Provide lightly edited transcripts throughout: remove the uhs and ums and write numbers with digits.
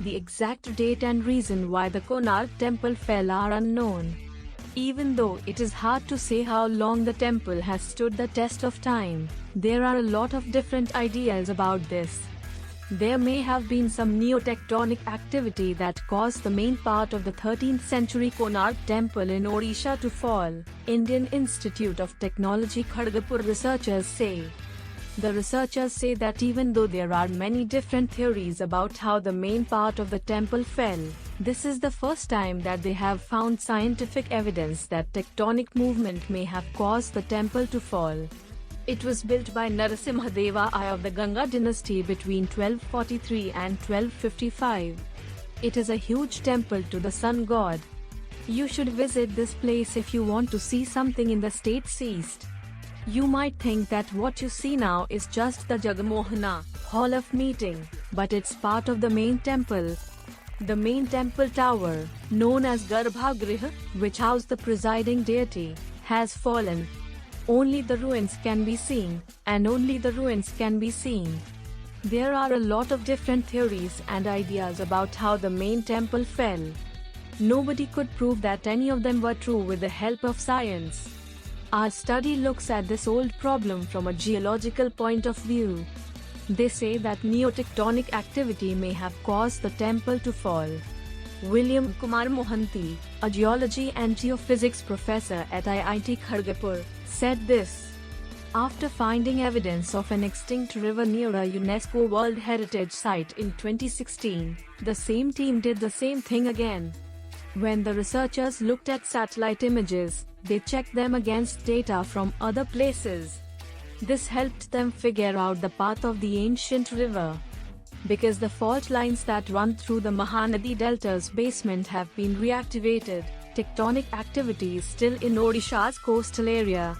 The exact date and reason why the Konark temple fell are unknown. Even though it is hard to say how long the temple has stood the test of time, there are a lot of different ideas about this. There may have been some neotectonic activity that caused the main part of the 13th century Konark temple in Odisha to fall, Indian Institute of Technology Kharagpur researchers say. The researchers say that even though there are many different theories about how the main part of the temple fell, this is the first time that they have found scientific evidence that tectonic movement may have caused the temple to fall. It was built by Narasimhadeva I of the Ganga dynasty between 1243 and 1255. It is a huge temple to the sun god. You should visit this place if you want to see something in the state's east. You might think that what you see now is just the Jagamohana Hall of Meeting, but it's part of the main temple. The main temple tower, known as Garbhagriha, which housed the presiding deity, has fallen. Only the ruins can be seen, and only the ruins can be seen. There are a lot of different theories and ideas about how the main temple fell. Nobody could prove that any of them were true with the help of science. Our study looks at this old problem from a geological point of view. They say that neotectonic activity may have caused the temple to fall. William Kumar Mohanty, a geology and geophysics professor at IIT Kharagpur, said this. After finding evidence of an extinct river near a UNESCO World Heritage Site in 2016, the same team did the same thing again. When the researchers looked at satellite images, they checked them against data from other places. This helped them figure out the path of the ancient river. Because the fault lines that run through the Mahanadi Delta's basement have been reactivated, tectonic activity is still in Odisha's coastal area.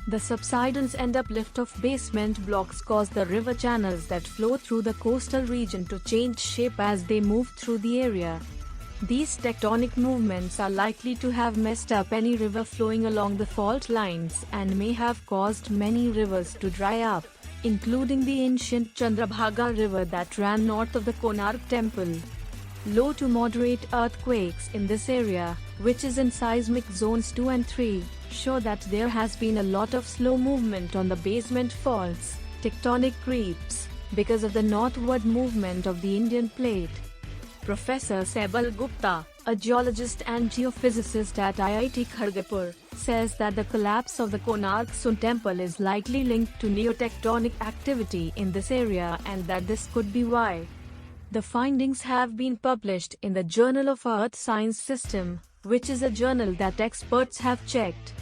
The subsidence and uplift of basement blocks cause the river channels that flow through the coastal region to change shape as they move through the area. These tectonic movements are likely to have messed up any river flowing along the fault lines and may have caused many rivers to dry up, including the ancient Chandrabhaga River that ran north of the Konark temple. Low to moderate earthquakes in this area, which is in seismic zones 2 and 3, show that there has been a lot of slow movement on the basement faults, tectonic creeps, because of the northward movement of the Indian plate. Professor Saibal Gupta, a geologist and geophysicist at IIT Kharagpur, says that the collapse of the Konark Sun temple is likely linked to neotectonic activity in this area and that this could be why. The findings have been published in the Journal of Earth Science System, which is a journal that experts have checked.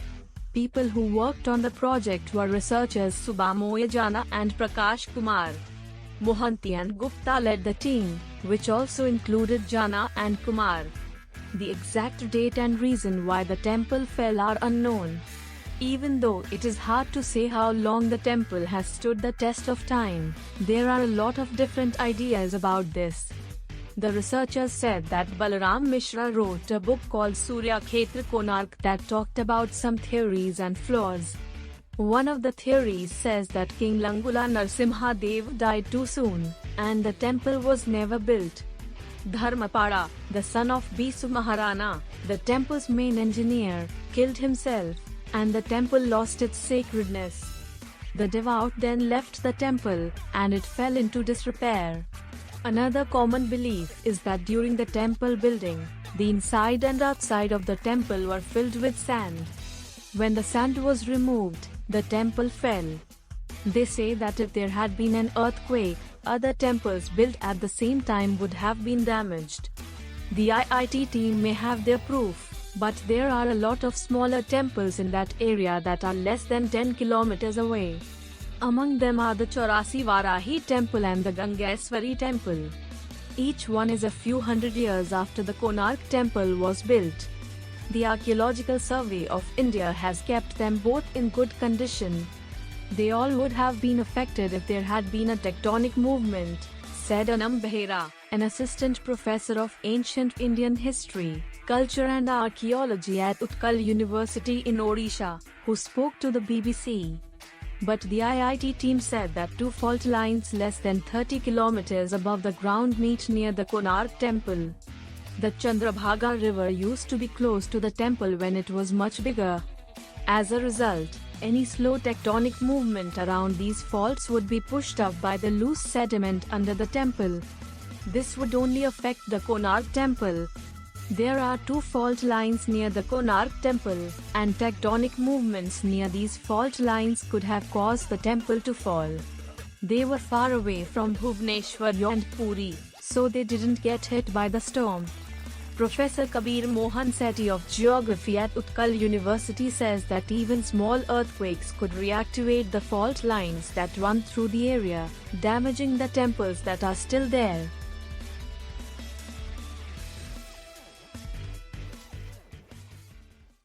People who worked on the project were researchers Subhamoy Jana and Prakash Kumar. Mohanty and Gupta led the team, which also included Jana and Kumar. The exact date and reason why the temple fell are unknown. Even though it is hard to say how long the temple has stood the test of time, there are a lot of different ideas about this. The researchers said that Balaram Mishra wrote a book called Surya Kshetra Konark that talked about some theories and flaws. One of the theories says that King Langula Narasimha Dev died too soon, and the temple was never built. Dharmapada, the son of Bisu Maharana, the temple's main engineer, killed himself, and the temple lost its sacredness. The devout then left the temple, and it fell into disrepair. Another common belief is that during the temple building, the inside and outside of the temple were filled with sand. When the sand was removed, the temple fell. They say that if there had been an earthquake, other temples built at the same time would have been damaged. The IIT team may have their proof, but there are a lot of smaller temples in that area that are less than 10 kilometers away. Among them are the Chaurasi Varahi temple and the Gangeswari temple. Each one is a few hundred years after the Konark temple was built. The Archaeological Survey of India has kept them both in good condition. They all would have been affected if there had been a tectonic movement, said Anam Behera, an assistant professor of ancient Indian history, culture and archaeology at Utkal University in Odisha, who spoke to the BBC. But the IIT team said that two fault lines less than 30 kilometers above the ground meet near the Konark temple. The Chandrabhaga river used to be close to the temple when it was much bigger. As a result, any slow tectonic movement around these faults would be pushed up by the loose sediment under the temple. This would only affect the Konark temple. There are two fault lines near the Konark temple, and tectonic movements near these fault lines could have caused the temple to fall. They were far away from Bhubaneswar and Puri, so they didn't get hit by the storm. Professor Kabir Mohan Sethi of Geography at Utkal University says that even small earthquakes could reactivate the fault lines that run through the area, damaging the temples that are still there.